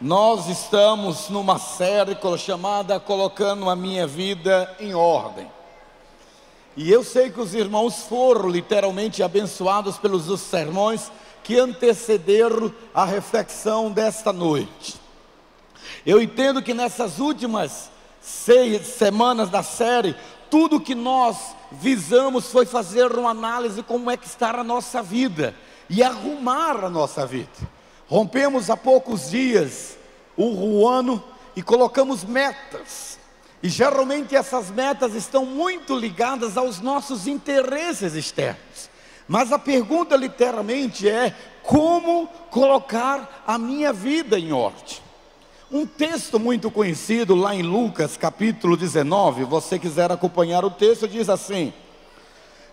Nós estamos numa série chamada Colocando a Minha Vida em Ordem. E eu sei que os irmãos foram literalmente abençoados pelos sermões que antecederam a reflexão desta noite. Eu entendo que nessas últimas 6 semanas da série, tudo que nós visamos foi fazer uma análise de como é que está a nossa vida e arrumar a nossa vida. Rompemos há poucos dias o ano e colocamos metas. E geralmente essas metas estão muito ligadas aos nossos interesses externos. Mas a pergunta literalmente é: como colocar a minha vida em ordem? Um texto muito conhecido lá em Lucas capítulo 19, você quiser acompanhar o texto, diz assim: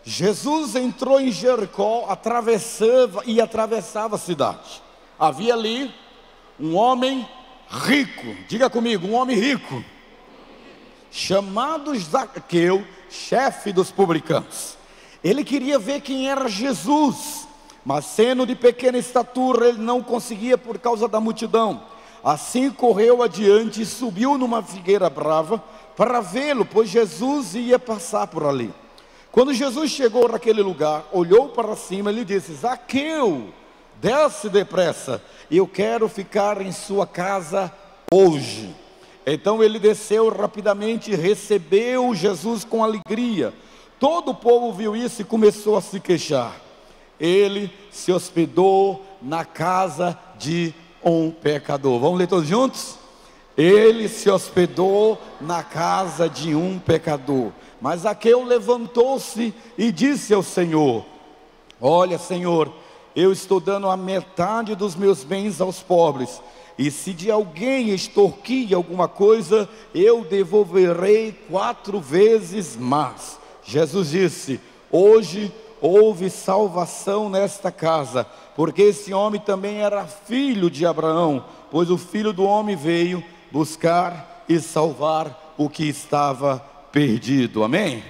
Jesus entrou em Jericó, atravessava a cidade. Havia ali um homem rico, diga comigo, um homem rico, chamado Zaqueu, chefe dos publicanos. Ele queria ver quem era Jesus, mas sendo de pequena estatura, ele não conseguia por causa da multidão. Assim correu adiante e subiu numa figueira brava para vê-lo, pois Jesus ia passar por ali. Quando Jesus chegou naquele lugar, olhou para cima e lhe disse: Zaqueu, desce depressa, eu quero ficar em sua casa hoje. Então ele desceu rapidamente e recebeu Jesus com alegria. Todo o povo viu isso e começou a se queixar. Ele se hospedou na casa de um pecador. Vamos ler todos juntos? Ele se hospedou na casa de um pecador. Mas Zaqueu levantou-se e disse ao Senhor: olha, Senhor, eu estou dando a metade dos meus bens aos pobres, e se de alguém extorquir alguma coisa, eu devolverei 4 vezes mais. Jesus disse: hoje houve salvação nesta casa, porque esse homem também era filho de Abraão, pois o Filho do Homem veio buscar e salvar o que estava perdido. Amém?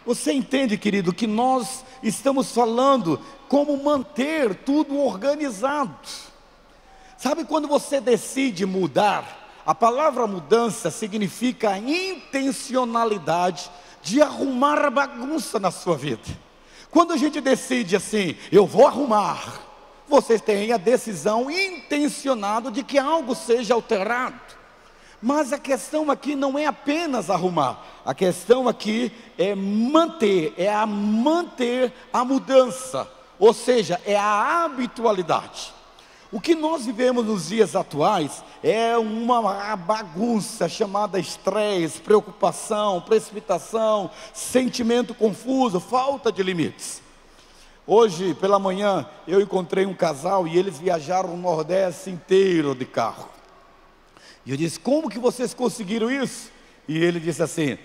Você entende, querido, que nós estamos falando como manter tudo organizado. Sabe quando você decide mudar? A palavra mudança significa a intencionalidade de arrumar a bagunça na sua vida. Quando a gente decide assim, eu vou arrumar, você tem a decisão intencionada de que algo seja alterado. Mas a questão aqui não é apenas arrumar, a questão aqui é manter a mudança, ou seja, é a habitualidade. O que nós vivemos nos dias atuais é uma bagunça chamada estresse, preocupação, precipitação, sentimento confuso, falta de limites. Hoje pela manhã eu encontrei um casal e eles viajaram o Nordeste inteiro de carro. E eu disse: como que vocês conseguiram isso? E ele disse assim: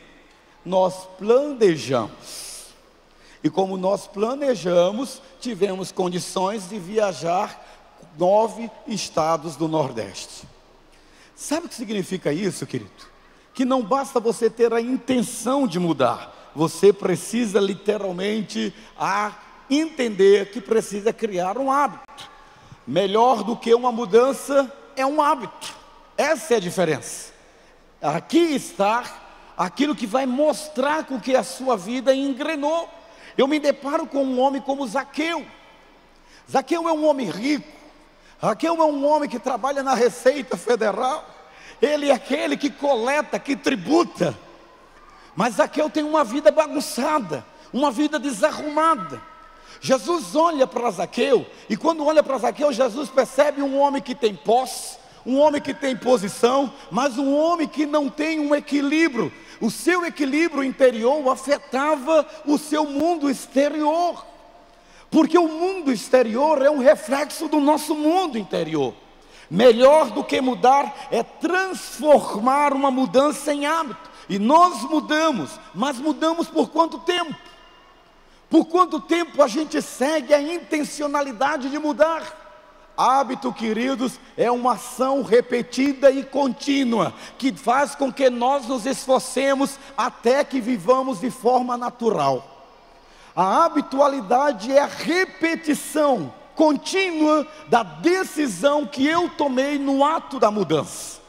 nós planejamos. E como nós planejamos, tivemos condições de viajar 9 estados do Nordeste. Sabe o que significa isso, querido? Que não basta você ter a intenção de mudar, você precisa literalmente entender que precisa criar um hábito. Melhor do que uma mudança é um hábito. Essa é a diferença. Aqui está aquilo que vai mostrar com que a sua vida engrenou. Eu me deparo com um homem como Zaqueu. Zaqueu é um homem rico. Zaqueu é um homem que trabalha na Receita Federal. Ele é aquele que coleta, que tributa. Mas Zaqueu tem uma vida bagunçada, uma vida desarrumada. Jesus olha para Zaqueu, e quando olha para Zaqueu, Jesus percebe um homem que tem posse, um homem que tem posição, mas um homem que não tem um equilíbrio. O seu equilíbrio interior afetava o seu mundo exterior. Porque o mundo exterior é um reflexo do nosso mundo interior. Melhor do que mudar é transformar uma mudança em hábito. E nós mudamos, mas mudamos por quanto tempo? Por quanto tempo a gente segue a intencionalidade de mudar? Hábito, queridos, é uma ação repetida e contínua, que faz com que nós nos esforcemos até que vivamos de forma natural. A habitualidade é a repetição contínua da decisão que eu tomei no ato da mudança.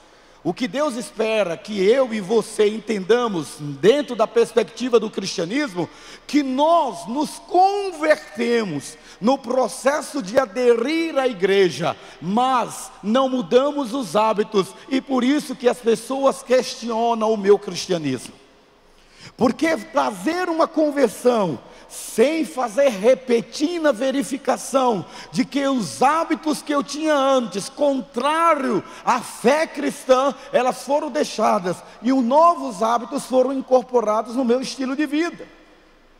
O que Deus espera que eu e você entendamos dentro da perspectiva do cristianismo, que nós nos convertemos no processo de aderir à igreja, mas não mudamos os hábitos, e por isso que as pessoas questionam o meu cristianismo. Porque fazer uma conversão sem fazer repetida verificação de que os hábitos que eu tinha antes, contrário à fé cristã, elas foram deixadas e os novos hábitos foram incorporados no meu estilo de vida.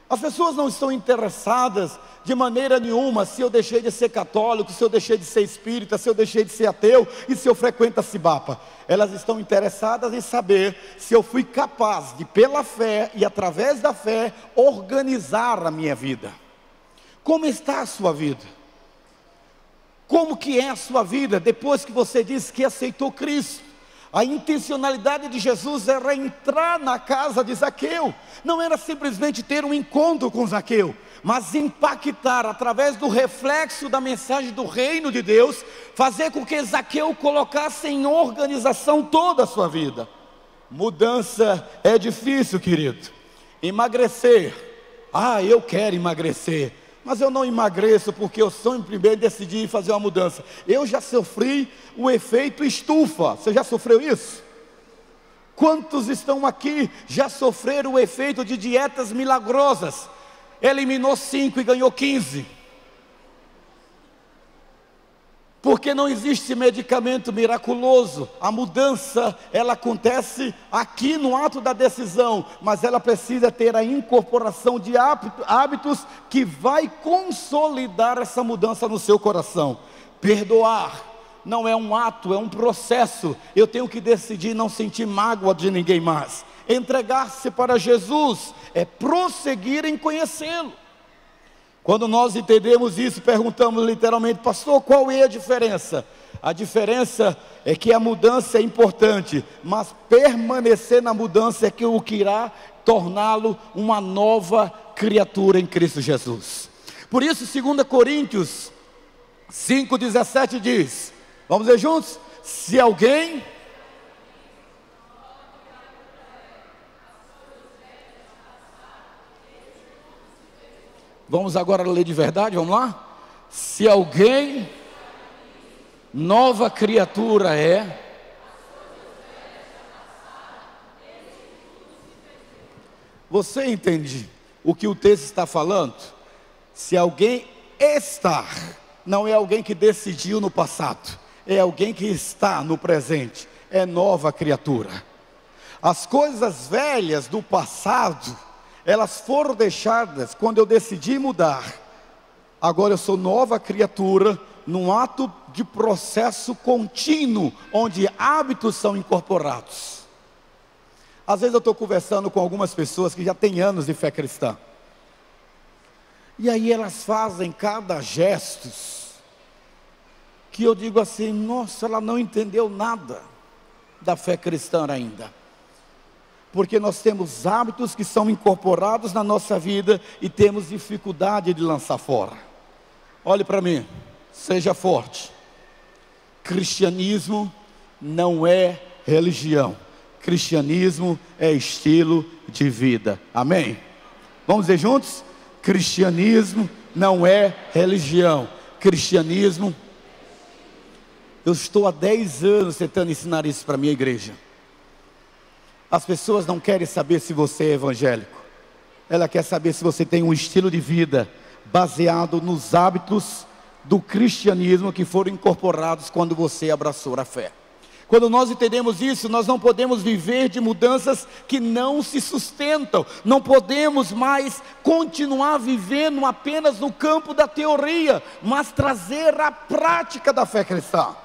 As pessoas não estão interessadas de maneira nenhuma se eu deixei de ser católico, se eu deixei de ser espírita, se eu deixei de ser ateu e se eu frequento a Cibapa. Elas estão interessadas em saber se eu fui capaz de, pela fé e através da fé, organizar a minha vida. Como está a sua vida? Como que é a sua vida depois que você disse que aceitou Cristo? A intencionalidade de Jesus era entrar na casa de Zaqueu. Não era simplesmente ter um encontro com Zaqueu, mas impactar através do reflexo da mensagem do reino de Deus, fazer com que Zaqueu colocasse em organização toda a sua vida. Mudança é difícil, querido. Emagrecer, eu quero emagrecer, mas eu não emagreço porque eu sempre bem decidi fazer uma mudança. Eu já sofri o efeito estufa. Você já sofreu isso? Quantos estão aqui já sofreram o efeito de dietas milagrosas? Eliminou 5 e ganhou 15. Porque não existe medicamento miraculoso. A mudança, ela acontece aqui no ato da decisão, mas ela precisa ter a incorporação de hábitos que vai consolidar essa mudança no seu coração. Perdoar não é um ato, é um processo. Eu tenho que decidir não sentir mágoa de ninguém mais. Entregar-se para Jesus é prosseguir em conhecê-lo. Quando nós entendemos isso, perguntamos literalmente: pastor, qual é a diferença? A diferença é que a mudança é importante, mas permanecer na mudança é o que irá torná-lo uma nova criatura em Cristo Jesus. Por isso 2 Coríntios 5,17 diz, vamos ler juntos? Se alguém... Vamos agora ler de verdade, vamos lá? Se alguém nova criatura é... Você entende o que o texto está falando? Se alguém estar, não é alguém que decidiu no passado, é alguém que está no presente, é nova criatura. As coisas velhas do passado, elas foram deixadas quando eu decidi mudar. Agora eu sou nova criatura, num ato de processo contínuo, onde hábitos são incorporados. Às vezes eu estou conversando com algumas pessoas que já têm anos de fé cristã, e aí elas fazem cada gesto, que eu digo assim, nossa, ela não entendeu nada da fé cristã ainda. Porque nós temos hábitos que são incorporados na nossa vida e temos dificuldade de lançar fora. Olhe para mim, seja forte. Cristianismo não é religião. Cristianismo é estilo de vida. Amém? Vamos dizer juntos? Cristianismo não é religião. Cristianismo... Eu estou há 10 anos tentando ensinar isso para a minha igreja. As pessoas não querem saber se você é evangélico. Ela quer saber se você tem um estilo de vida baseado nos hábitos do cristianismo que foram incorporados quando você abraçou a fé. Quando nós entendemos isso, nós não podemos viver de mudanças que não se sustentam. Não podemos mais continuar vivendo apenas no campo da teoria, mas trazer a prática da fé cristã.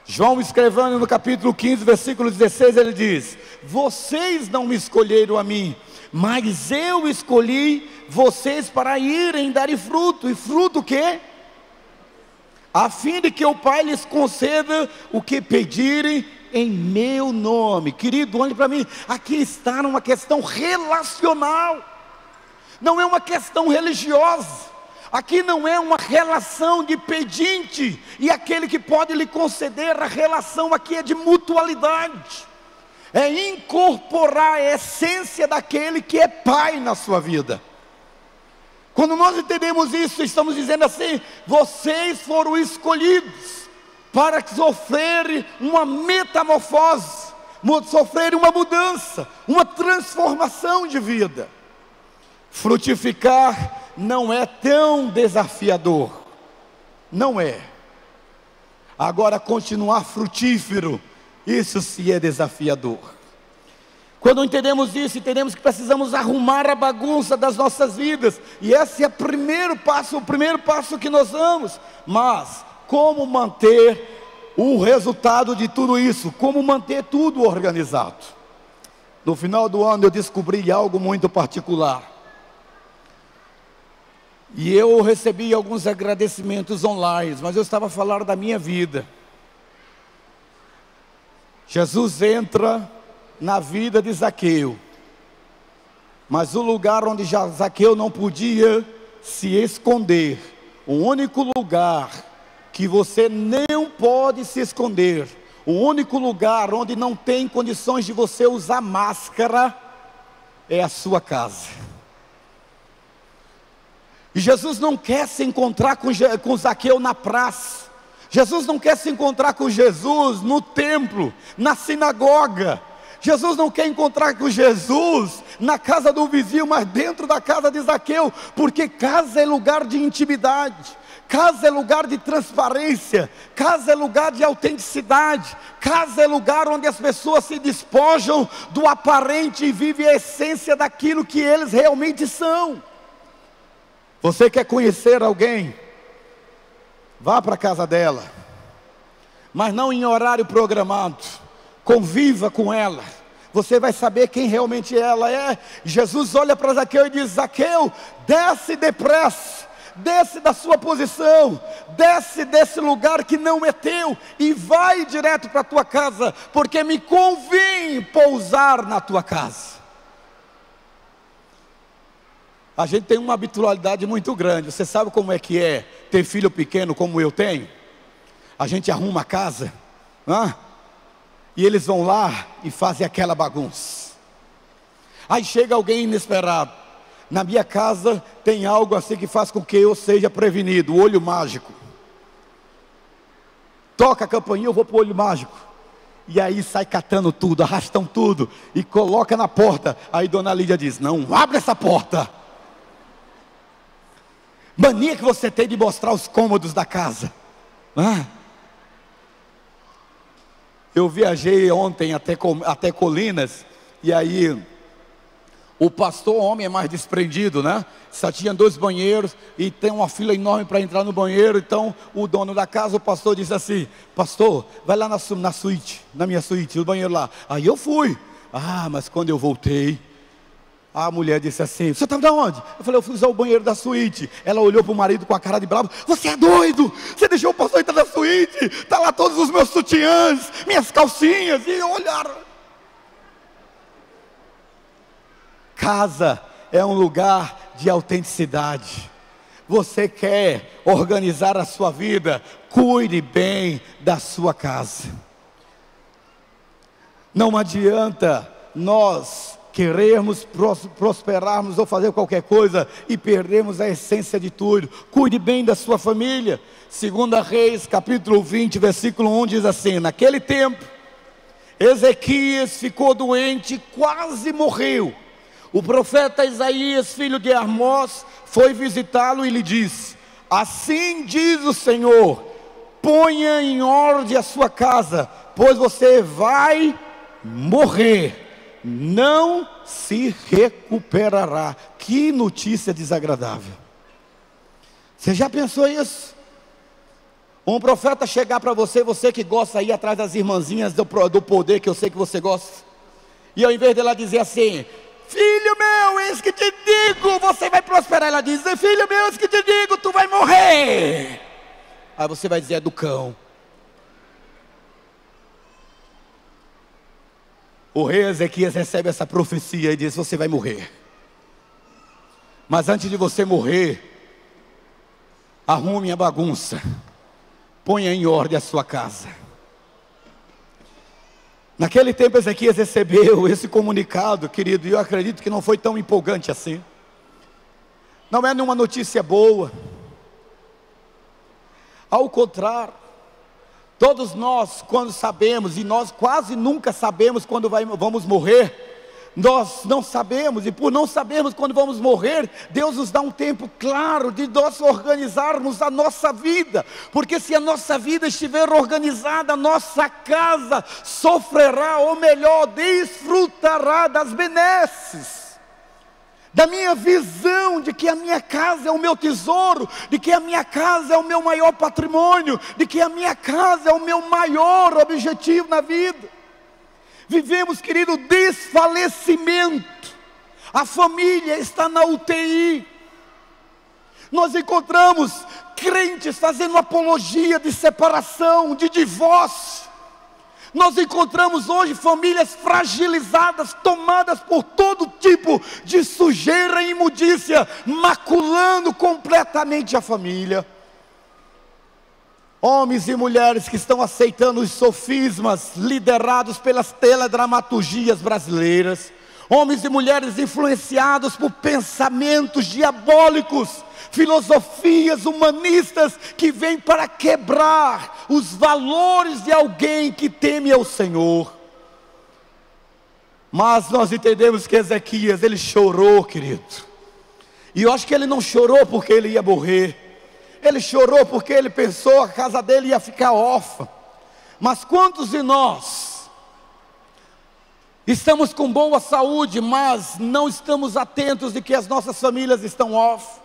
João, escrevendo no capítulo 15, versículo 16, ele diz: vocês não me escolheram a mim, mas eu escolhi vocês para irem dar fruto. E fruto o quê? A fim de que o Pai lhes conceda o que pedirem em meu nome. Querido, olhe para mim, aqui está uma questão relacional, não é uma questão religiosa. Aqui não é uma relação de pedinte e aquele que pode lhe conceder. A relação aqui é de mutualidade, é incorporar a essência daquele que é pai na sua vida. Quando nós entendemos isso, estamos dizendo assim: vocês foram escolhidos para sofrer uma metamorfose, sofrer uma mudança, uma transformação de vida. Frutificar não é tão desafiador, não é. Agora, continuar frutífero, isso sim é desafiador. Quando entendemos isso, entendemos que precisamos arrumar a bagunça das nossas vidas, e esse é o primeiro passo que nós damos. Mas como manter o resultado de tudo isso? Como manter tudo organizado? No final do ano eu descobri algo muito particular. E eu recebi alguns agradecimentos online, mas eu estava falando da minha vida. Jesus entra na vida de Zaqueu, mas o lugar onde Zaqueu não podia se esconder, o único lugar que você não pode se esconder, o único lugar onde não tem condições de você usar máscara, é a sua casa. E Jesus não quer se encontrar com Zaqueu na praça. Jesus não quer se encontrar com Jesus no templo, na sinagoga. Jesus não quer encontrar com Jesus na casa do vizinho, mas dentro da casa de Zaqueu, porque casa é lugar de intimidade, casa é lugar de transparência, casa é lugar de autenticidade, casa é lugar onde as pessoas se despojam do aparente e vivem a essência daquilo que eles realmente são. Você quer conhecer alguém? Vá para a casa dela, mas não em horário programado. Conviva com ela, você vai saber quem realmente ela é. Jesus olha para Zaqueu e diz: Zaqueu, desce depressa, desce da sua posição, desce desse lugar que não é teu, e vai direto para a tua casa, porque me convém pousar na tua casa. A gente tem uma habitualidade muito grande. Você sabe como é que é ter filho pequeno como eu tenho? A gente arruma a casa, e eles vão lá e fazem aquela bagunça. Aí chega alguém inesperado. Na minha casa tem algo assim que faz com que eu seja prevenido: o olho mágico. Toca a campainha, eu vou para o olho mágico. E aí sai catando tudo, arrastam tudo e coloca na porta. Aí dona Lídia diz: não abre essa porta. Mania que você tem de mostrar os cômodos da casa. Eu viajei ontem até Colinas, e aí o pastor, homem, é mais desprendido, né? Só tinha 2 banheiros e tem uma fila enorme para entrar no banheiro. Então o dono da casa, o pastor, disse assim: pastor, vai lá na suíte, na minha suíte, no banheiro lá. Aí eu fui. Mas quando eu voltei, a mulher disse assim: você estava de onde? Eu falei: eu fui usar o banheiro da suíte. Ela olhou para o marido com a cara de bravo: você é doido? Você deixou o pastor entrar na suíte? Está lá todos os meus sutiãs, minhas calcinhas. E olharam. Casa é um lugar de autenticidade. Você quer organizar a sua vida? Cuide bem da sua casa. Não adianta nós queremos prosperarmos ou fazer qualquer coisa e perdemos a essência de tudo. Cuide bem da sua família. 2 Reis, capítulo 20, versículo 1 diz assim: naquele tempo, Ezequias ficou doente e quase morreu. O profeta Isaías, filho de Amós, foi visitá-lo e lhe disse: assim diz o Senhor, ponha em ordem a sua casa, pois você vai morrer, não se recuperará. Que notícia desagradável. Você já pensou isso? Um profeta chegar para você, você que gosta de ir atrás das irmãzinhas do poder, que eu sei que você gosta, e ao invés dela dizer assim: filho meu, eis que te digo, você vai prosperar, ela diz: filho meu, eis que te digo, tu vai morrer. Aí você vai dizer: é do cão. O rei Ezequias recebe essa profecia e diz: você vai morrer. Mas antes de você morrer, arrume a bagunça, ponha em ordem a sua casa. Naquele tempo Ezequias recebeu esse comunicado, querido, e eu acredito que não foi tão empolgante assim. Não é nenhuma notícia boa. Ao contrário, todos nós, quando sabemos, e nós quase nunca sabemos quando vamos morrer, nós não sabemos, e por não sabermos quando vamos morrer, Deus nos dá um tempo claro de nós organizarmos a nossa vida, porque se a nossa vida estiver organizada, a nossa casa sofrerá, ou melhor, desfrutará das benesses, da minha visão de que a minha casa é o meu tesouro, de que a minha casa é o meu maior patrimônio, de que a minha casa é o meu maior objetivo na vida. Vivemos, querido, desfalecimento. A família está na UTI. Nós encontramos crentes fazendo apologia de separação, de divórcio. Nós encontramos hoje famílias fragilizadas, tomadas por todo tipo de sujeira e imundícia, maculando completamente a família. Homens e mulheres que estão aceitando os sofismas liderados pelas teledramaturgias brasileiras. Homens e mulheres influenciados por pensamentos diabólicos, filosofias humanistas que vêm para quebrar os valores de alguém que teme ao Senhor. Mas nós entendemos que Ezequias, ele chorou, querido. E eu acho que ele não chorou porque ele ia morrer. Ele chorou porque ele pensou que a casa dele ia ficar órfã. Mas quantos de nós estamos com boa saúde, mas não estamos atentos de que as nossas famílias estão órfãs?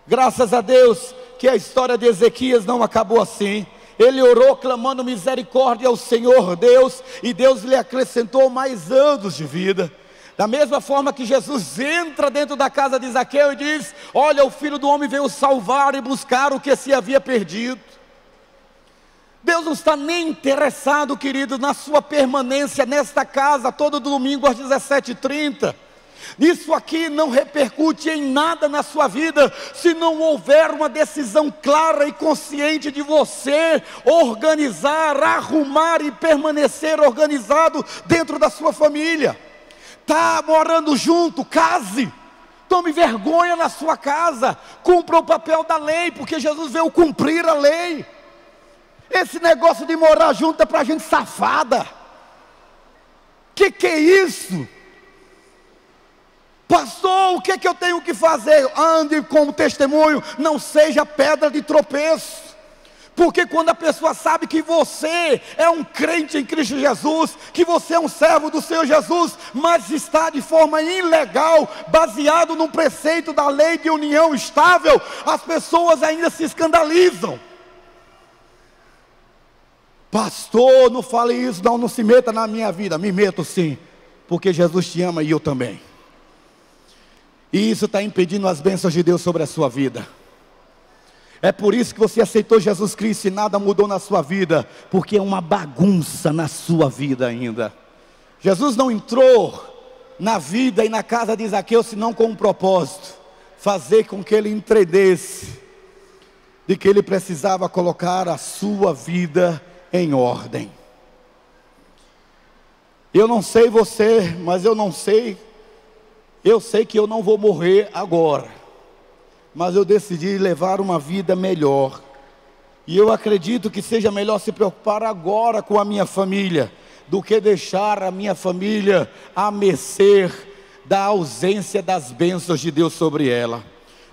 Graças a Deus que a história de Ezequias não acabou assim. Ele orou clamando misericórdia ao Senhor Deus, e Deus lhe acrescentou mais anos de vida. Da mesma forma que Jesus entra dentro da casa de Zaqueu e diz: olha, o Filho do Homem veio salvar e buscar o que se havia perdido. Deus não está nem interessado, querido, na sua permanência nesta casa, todo domingo às 17h30. Isso aqui não repercute em nada na sua vida, se não houver uma decisão clara e consciente de você organizar, arrumar e permanecer organizado dentro da sua família. Está morando junto, case, tome vergonha na sua casa, cumpra o papel da lei, porque Jesus veio cumprir a lei. Esse negócio de morar junto é para gente safada. Que é isso? Pastor, o que eu tenho que fazer? Ande como testemunho, não seja pedra de tropeço. Porque quando a pessoa sabe que você é um crente em Cristo Jesus, que você é um servo do Senhor Jesus, mas está de forma ilegal, baseado num preceito da lei de união estável, as pessoas ainda se escandalizam. Pastor, não fale isso, não se meta na minha vida. Me meto sim, porque Jesus te ama e eu também. E isso está impedindo as bênçãos de Deus sobre a sua vida. É por isso que você aceitou Jesus Cristo e nada mudou na sua vida, porque é uma bagunça na sua vida ainda. Jesus não entrou na vida e na casa de Zaqueu senão com um propósito: fazer com que ele entendesse de que ele precisava colocar a sua vida em ordem. Eu não sei você, mas eu sei que eu não vou morrer agora. Mas eu decidi levar uma vida melhor. E eu acredito que seja melhor se preocupar agora com a minha família, do que deixar a minha família à mercê da ausência das bênçãos de Deus sobre ela.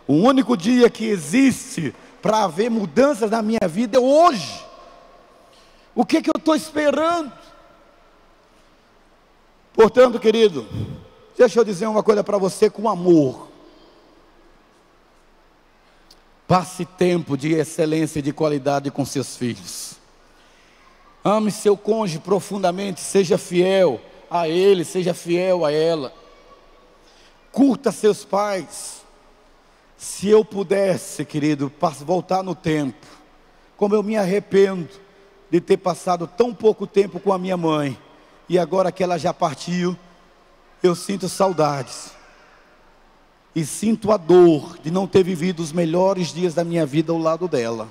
O único dia que existe para haver mudanças na minha vida é hoje. O que eu estou esperando? Portanto, querido, deixa eu dizer uma coisa para você com amor. Passe tempo de excelência e de qualidade com seus filhos. Ame seu cônjuge profundamente, seja fiel a ele, seja fiel a ela. Curta seus pais. Se eu pudesse, querido, voltar no tempo, como eu me arrependo de ter passado tão pouco tempo com a minha mãe, e agora que ela já partiu, eu sinto saudades. e sinto a dor de não ter vivido os melhores dias da minha vida ao lado dela.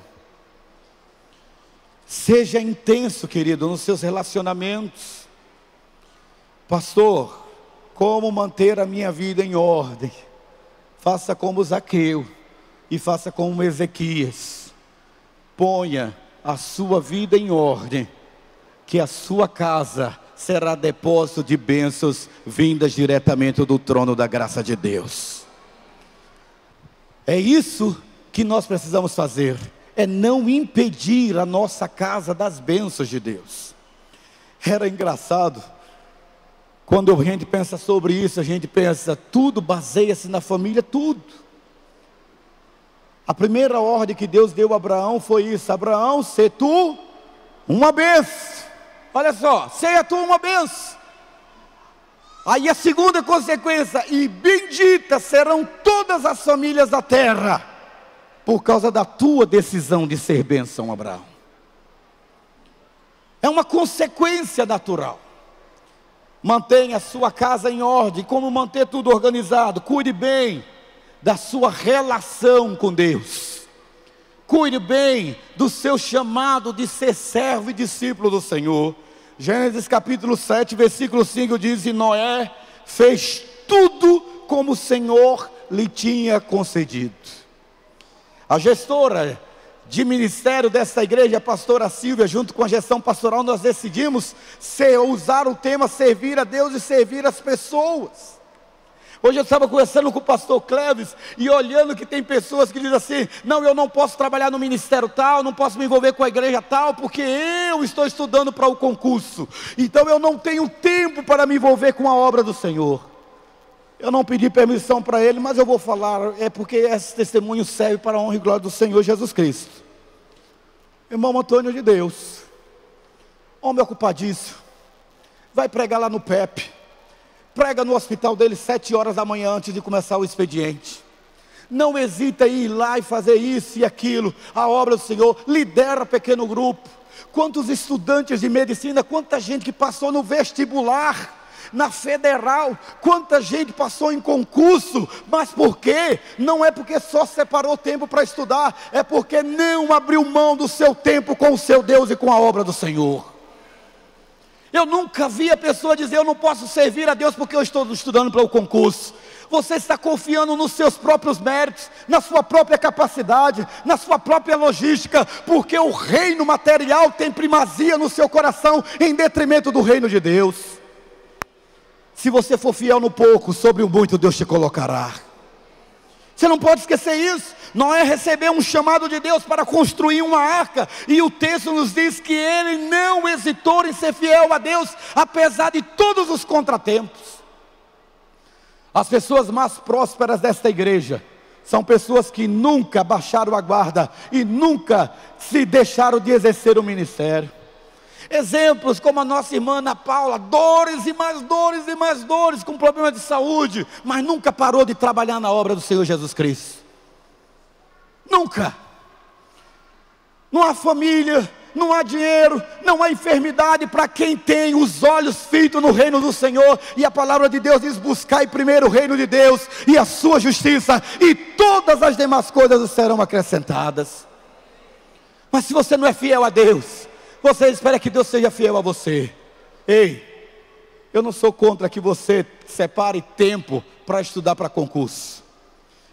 Seja intenso, querido, nos seus relacionamentos. Pastor, como manter a minha vida em ordem? Faça como Zaqueu e faça como Ezequias. Ponha a sua vida em ordem, que a sua casa será depósito de bênçãos vindas diretamente do trono da graça de Deus. É isso que nós precisamos fazer, é não impedir a nossa casa das bênçãos de Deus. Era engraçado, quando a gente pensa sobre isso, a gente pensa, tudo baseia-se na família, tudo. A primeira ordem que Deus deu a Abraão foi isso: Abraão, sê tu uma bênção. Olha só, seja tu uma bênção. Aí a segunda consequência: e benditas serão todas as famílias da terra, por causa da tua decisão de ser bênção, Abraão. É uma consequência natural. Mantenha a sua casa em ordem. Como manter tudo organizado? Cuide bem da sua relação com Deus. Cuide bem do seu chamado de ser servo e discípulo do Senhor. Gênesis capítulo 7, versículo 5 diz: e Noé fez tudo como o Senhor lhe tinha concedido. A gestora de ministério dessa igreja, a pastora Silvia, junto com a gestão pastoral, nós decidimos usar o tema servir a Deus e servir as pessoas. Hoje eu estava conversando com o pastor Cleves e olhando que tem pessoas que dizem assim: não, eu não posso trabalhar no ministério tal, não posso me envolver com a igreja tal, porque eu estou estudando para o concurso, então eu não tenho tempo para me envolver com a obra do Senhor. Eu não pedi permissão para ele, mas eu vou falar, é porque esse testemunho serve para a honra e glória do Senhor Jesus Cristo. Irmão Antônio de Deus, homem ocupadíssimo, vai pregar lá no PEP, prega no hospital dele 7 horas da manhã antes de começar o expediente. Não hesita em ir lá e fazer isso e aquilo, a obra do Senhor. Lidera pequeno grupo. Quantos estudantes de medicina, quanta gente que passou no vestibular, na federal, quanta gente passou em concurso, mas por quê? Não é porque só separou tempo para estudar, é porque não abriu mão do seu tempo com o seu Deus e com a obra do Senhor. Eu nunca vi a pessoa dizer: eu não posso servir a Deus porque eu estou estudando para o concurso. Você está confiando nos seus próprios méritos, na sua própria capacidade, na sua própria logística, porque o reino material tem primazia no seu coração, em detrimento do reino de Deus. Se você for fiel no pouco, sobre o muito Deus te colocará. Você não pode esquecer isso. Noé recebeu um chamado de Deus para construir uma arca, e o texto nos diz que ele não hesitou em ser fiel a Deus, apesar de todos os contratempos. As pessoas mais prósperas desta igreja são pessoas que nunca baixaram a guarda e nunca se deixaram de exercer o ministério. Exemplos como a nossa irmã Ana Paula, dores e mais dores e mais dores, com problemas de saúde, mas nunca parou de trabalhar na obra do Senhor Jesus Cristo. Nunca. Não há família, não há dinheiro, não há enfermidade para quem tem os olhos fitos no reino do Senhor. E a palavra de Deus diz: buscai primeiro o reino de Deus e a sua justiça, e todas as demais coisas serão acrescentadas. Mas se você não é fiel a Deus, você espera que Deus seja fiel a você. Ei, eu não sou contra que você separe tempo para estudar para concurso.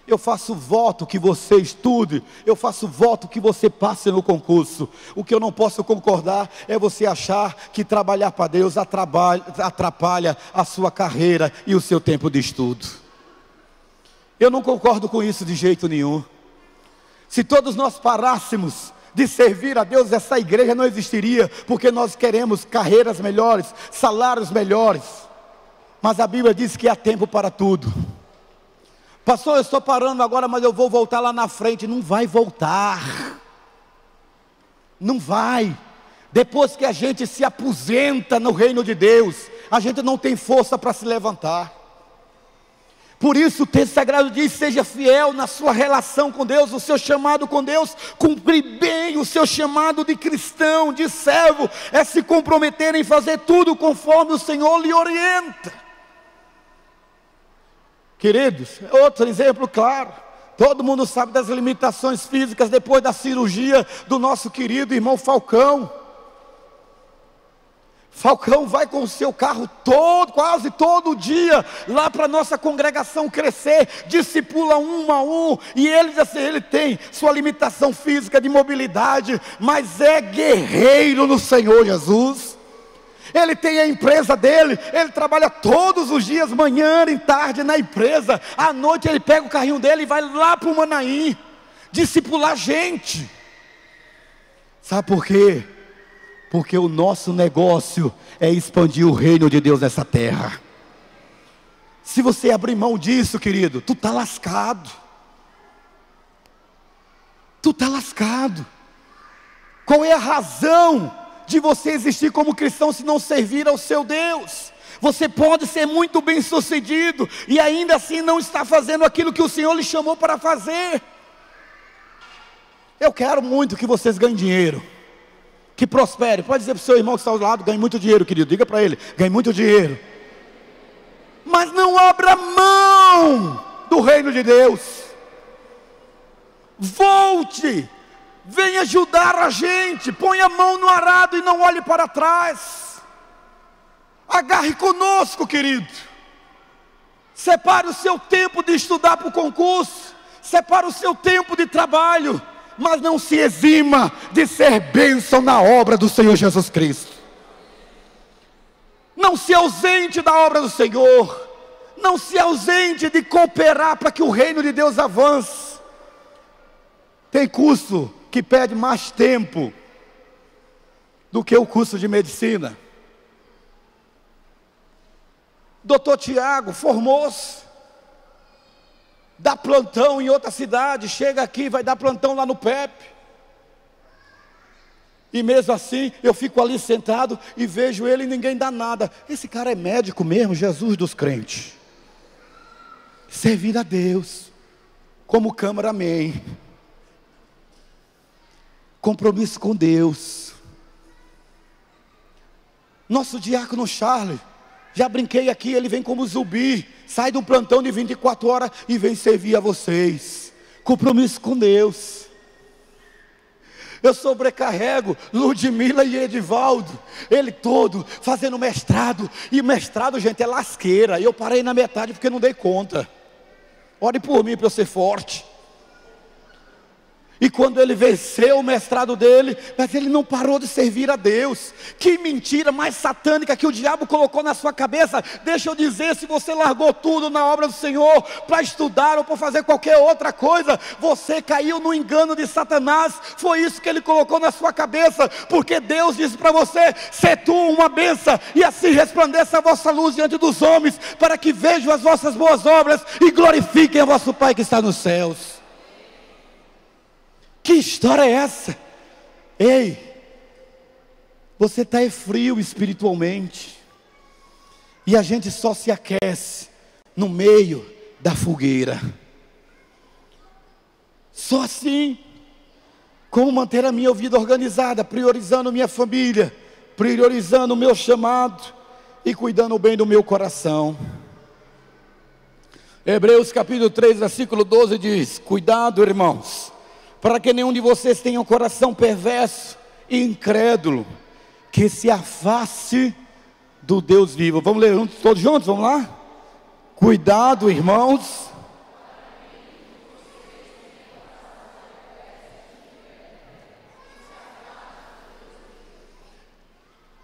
Eu faço voto que você estude, eu faço voto que você passe no concurso. O que eu não posso concordar é você achar que trabalhar para Deus atrapalha a sua carreira e o seu tempo de estudo. Eu não concordo com isso de jeito nenhum. Se todos nós parássemos de servir a Deus, essa igreja não existiria, porque nós queremos carreiras melhores, salários melhores. Mas a Bíblia diz que há tempo para tudo. Pastor, eu estou parando agora, mas eu vou voltar lá na frente. Não vai voltar. Não vai. Depois que a gente se aposenta no reino de Deus, a gente não tem força para se levantar. Por isso o texto sagrado diz: seja fiel na sua relação com Deus, o seu chamado com Deus. Cumprir bem o seu chamado de cristão, de servo, é se comprometer em fazer tudo conforme o Senhor lhe orienta. Queridos, outro exemplo claro. Todo mundo sabe das limitações físicas depois da cirurgia do nosso querido irmão Falcão. Falcão vai com o seu carro quase todo dia lá para a nossa congregação crescer, discipula um a um, e ele diz assim, ele tem sua limitação física de mobilidade, mas é guerreiro no Senhor Jesus. Ele tem a empresa dele, ele trabalha todos os dias, manhã e tarde na empresa, à noite ele pega o carrinho dele e vai lá para o Manaim, discipular gente. Sabe por quê? Porque o nosso negócio é expandir o reino de Deus nessa terra. Se você abrir mão disso, querido, tu está lascado. Tu está lascado. Qual é a razão de você existir como cristão se não servir ao seu Deus? Você pode ser muito bem sucedido e ainda assim não está fazendo aquilo que o Senhor lhe chamou para fazer. Eu quero muito que vocês ganhem dinheiro, que prospere. Pode dizer para o seu irmão que está ao lado, ganhe muito dinheiro, querido. Diga para ele, ganhe muito dinheiro. Mas não abra mão do reino de Deus. Volte, venha ajudar a gente. Põe a mão no arado e não olhe para trás. Agarre conosco, querido. Separe o seu tempo de estudar para o concurso. Separe o seu tempo de trabalho. Mas não se exima de ser bênção na obra do Senhor Jesus Cristo. Não se ausente da obra do Senhor. Não se ausente de cooperar para que o reino de Deus avance. Tem curso que pede mais tempo do que o curso de medicina. Doutor Tiago formou-se, dá plantão em outra cidade, chega aqui, vai dar plantão lá no PEP. E mesmo assim, eu fico ali sentado e vejo ele e ninguém dá nada. Esse cara é médico mesmo, Jesus dos crentes. Servir a Deus, como cameraman. Compromisso com Deus. Nosso diácono Charles, já brinquei aqui, ele vem como zumbi, sai de um plantão de 24 horas e vem servir a vocês. Compromisso com Deus. Eu sobrecarrego Ludmila e Edivaldo, ele todo fazendo mestrado, e mestrado, gente, é lasqueira. Eu parei na metade porque não dei conta. Ore por mim para eu ser forte. E quando ele venceu o mestrado dele, mas ele não parou de servir a Deus. Que mentira mais satânica que o diabo colocou na sua cabeça. Deixa eu dizer, se você largou tudo na obra do Senhor, para estudar ou para fazer qualquer outra coisa, você caiu no engano de Satanás. Foi isso que ele colocou na sua cabeça, porque Deus disse para você, sê tu uma bênção, e assim resplandeça a vossa luz diante dos homens, para que vejam as vossas boas obras, e glorifiquem a vosso Pai que está nos céus. Que história é essa? Ei, você está frio espiritualmente, e a gente só se aquece no meio da fogueira. Só assim. Como manter a minha vida organizada, priorizando minha família, priorizando o meu chamado e cuidando bem do meu coração. Hebreus capítulo 3, versículo 12 diz: cuidado, irmãos, para que nenhum de vocês tenha um coração perverso e incrédulo, que se afaste do Deus vivo. Vamos ler todos juntos, vamos lá? Cuidado, irmãos.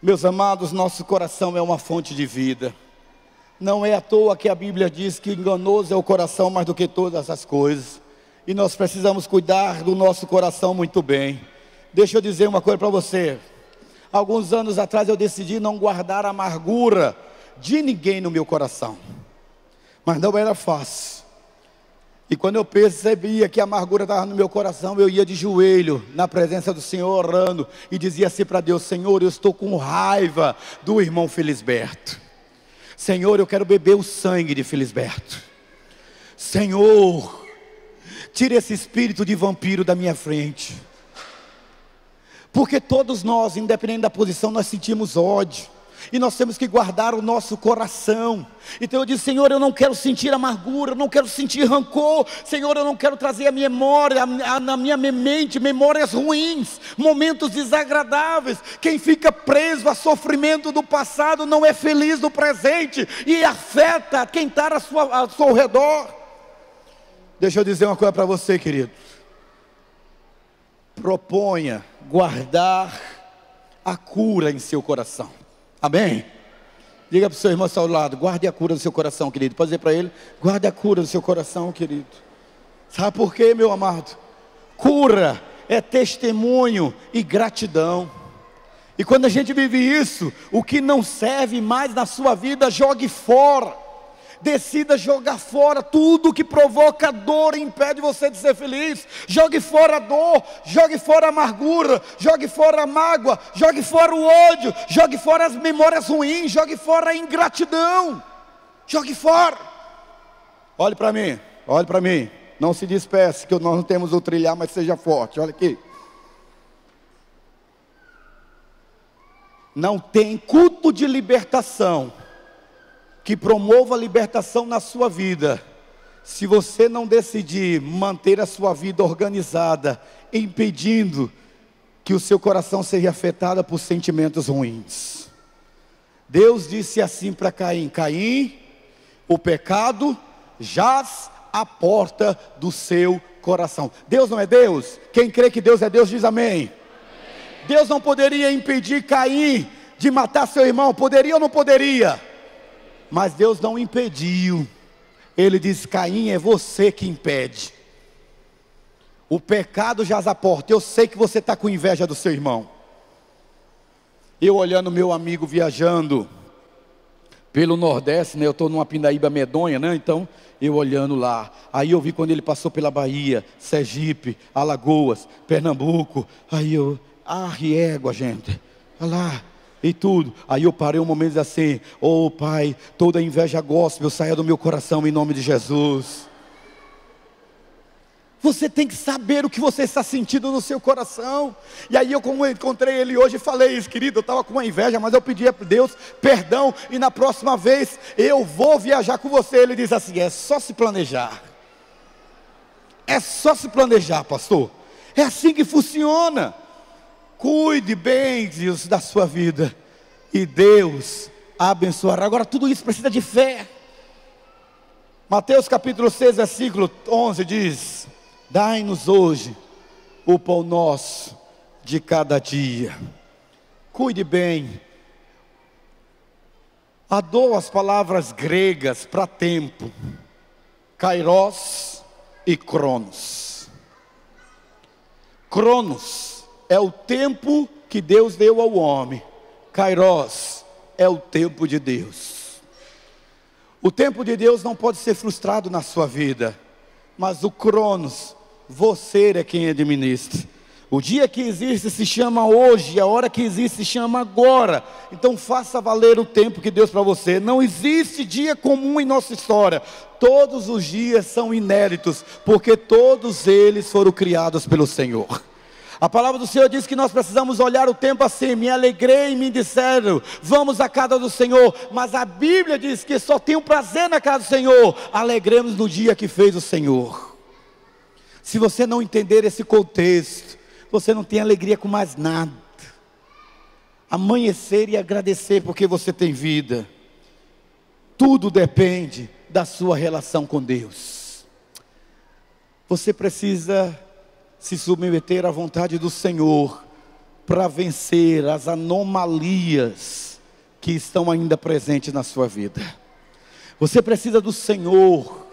Meus amados, nosso coração é uma fonte de vida. Não é à toa que a Bíblia diz que enganoso é o coração mais do que todas as coisas. E nós precisamos cuidar do nosso coração muito bem. Deixa eu dizer uma coisa para você. Alguns anos atrás eu decidi não guardar amargura de ninguém no meu coração. Mas não era fácil. E quando eu percebia que a amargura estava no meu coração, eu ia de joelho na presença do Senhor orando. E dizia assim para Deus: Senhor, eu estou com raiva do irmão Felisberto. Senhor, eu quero beber o sangue de Felisberto. Senhor, tira esse espírito de vampiro da minha frente. Porque todos nós, independente da posição, nós sentimos ódio. e nós temos que guardar o nosso coração. Então eu disse: Senhor, eu não quero sentir amargura, eu não quero sentir rancor. Senhor, eu não quero trazer a memória, na minha mente, memórias ruins, momentos desagradáveis. Quem fica preso a sofrimento do passado não é feliz no presente, e afeta quem está ao seu redor. Deixa eu dizer uma coisa para você, querido. Proponha guardar a cura em seu coração. Amém? Diga para o seu irmão ao lado: guarde a cura do seu coração, querido. Pode dizer para ele: guarde a cura do seu coração, querido. Sabe por quê, meu amado? Cura é testemunho e gratidão. E quando a gente vive isso, o que não serve mais na sua vida, jogue fora. Decida jogar fora tudo que provoca dor e impede você de ser feliz. Jogue fora a dor, jogue fora a amargura, jogue fora a mágoa, jogue fora o ódio, jogue fora as memórias ruins, jogue fora a ingratidão. Jogue fora. Olhe para mim, olhe para mim. Não se despeça, que nós não temos o trilhar, mas seja forte. Olha aqui. Não tem culto de libertação que promova a libertação na sua vida, se você não decidir manter a sua vida organizada, impedindo que o seu coração seja afetado por sentimentos ruins. Deus disse assim para Caim: Caim, o pecado jaz à porta do seu coração. Deus não é Deus? Quem crê que Deus é Deus diz amém. Amém. Deus não poderia impedir Caim de matar seu irmão? Poderia ou não poderia? Mas Deus não impediu. Ele disse: Caim, é você que impede. O pecado jaz à porta. Eu sei que você está com inveja do seu irmão. Eu olhando meu amigo viajando pelo Nordeste, né? Eu estou numa pindaíba medonha, né? Então eu olhando lá. Aí eu vi quando ele passou pela Bahia, Sergipe, Alagoas, Pernambuco. Aí eu, riégua, gente. Olha lá. E tudo. Aí eu parei um momento e disse assim: oh Pai, toda inveja gospel saia do meu coração em nome de Jesus. Você tem que saber o que você está sentindo no seu coração. E aí eu, como eu encontrei ele hoje, falei isso: querido, eu estava com uma inveja, mas eu pedi a Deus perdão, e na próxima vez eu vou viajar com você. Ele diz assim: é só se planejar. É só se planejar, pastor. É assim que funciona. Cuide bem, Deus, da sua vida, e Deus abençoará. Agora tudo isso precisa de fé. Mateus capítulo 6, versículo 11 diz: dai-nos hoje o pão nosso de cada dia. Cuide bem. Adoro as palavras gregas para tempo: kairos e cronos. Cronos é o tempo que Deus deu ao homem. Kairos é o tempo de Deus. O tempo de Deus não pode ser frustrado na sua vida. Mas o Cronos, você é quem administra. O dia que existe se chama hoje, a hora que existe se chama agora. Então faça valer o tempo que Deus para você. Não existe dia comum em nossa história. Todos os dias são inéditos, porque todos eles foram criados pelo Senhor. A palavra do Senhor diz que nós precisamos olhar o tempo assim: me alegrei e me disseram, vamos à casa do Senhor. Mas a Bíblia diz que só tem um prazer na casa do Senhor. Alegremos no dia que fez o Senhor. Se você não entender esse contexto, você não tem alegria com mais nada. Amanhecer e agradecer porque você tem vida. Tudo depende da sua relação com Deus. Você precisa se submeter à vontade do Senhor para vencer as anomalias que estão ainda presentes na sua vida. Você precisa do Senhor,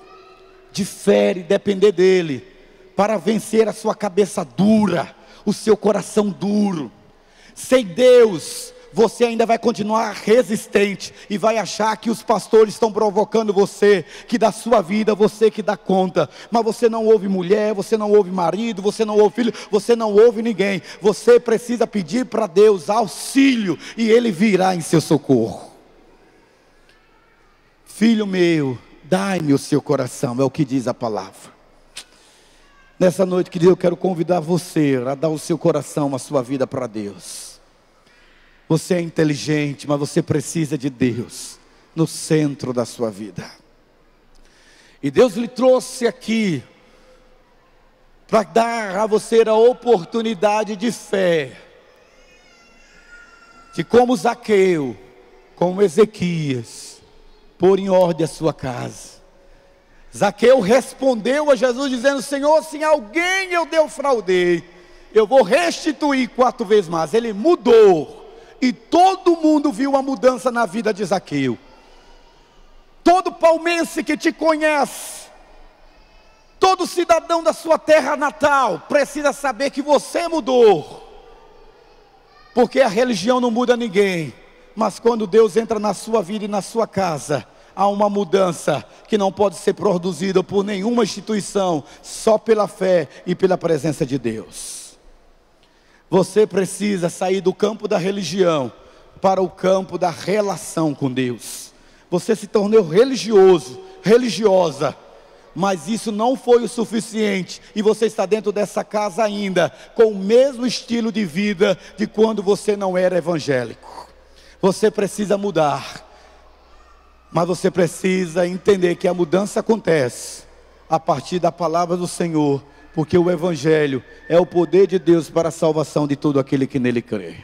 de fé e depender dEle, para vencer a sua cabeça dura, o seu coração duro. Sem Deus, você ainda vai continuar resistente e vai achar que os pastores estão provocando você, que da sua vida você que dá conta. Mas você não ouve mulher, você não ouve marido, você não ouve filho, você não ouve ninguém. Você precisa pedir para Deus auxílio e Ele virá em seu socorro. Filho meu, dai-me o seu coração, é o que diz a palavra. Nessa noite, querido, eu quero convidar você a dar o seu coração, a sua vida para Deus. Você é inteligente, mas você precisa de Deus no centro da sua vida. E Deus lhe trouxe aqui para dar a você a oportunidade de fé, de como Zaqueu, como Ezequias, pôr em ordem a sua casa. Zaqueu respondeu a Jesus dizendo: Senhor, se alguém eu defraudei, eu vou restituir 4 vezes mais. Ele mudou, e todo mundo viu a mudança na vida de Zaqueu. Todo palmense que te conhece, todo cidadão da sua terra natal, precisa saber que você mudou. Porque a religião não muda ninguém, mas quando Deus entra na sua vida e na sua casa, há uma mudança que não pode ser produzida por nenhuma instituição, só pela fé e pela presença de Deus. Você precisa sair do campo da religião para o campo da relação com Deus. Você se tornou religioso, religiosa, mas isso não foi o suficiente, e você está dentro dessa casa ainda, com o mesmo estilo de vida de quando você não era evangélico. Você precisa mudar, mas você precisa entender que a mudança acontece a partir da palavra do Senhor, porque o Evangelho é o poder de Deus para a salvação de todo aquele que nele crê.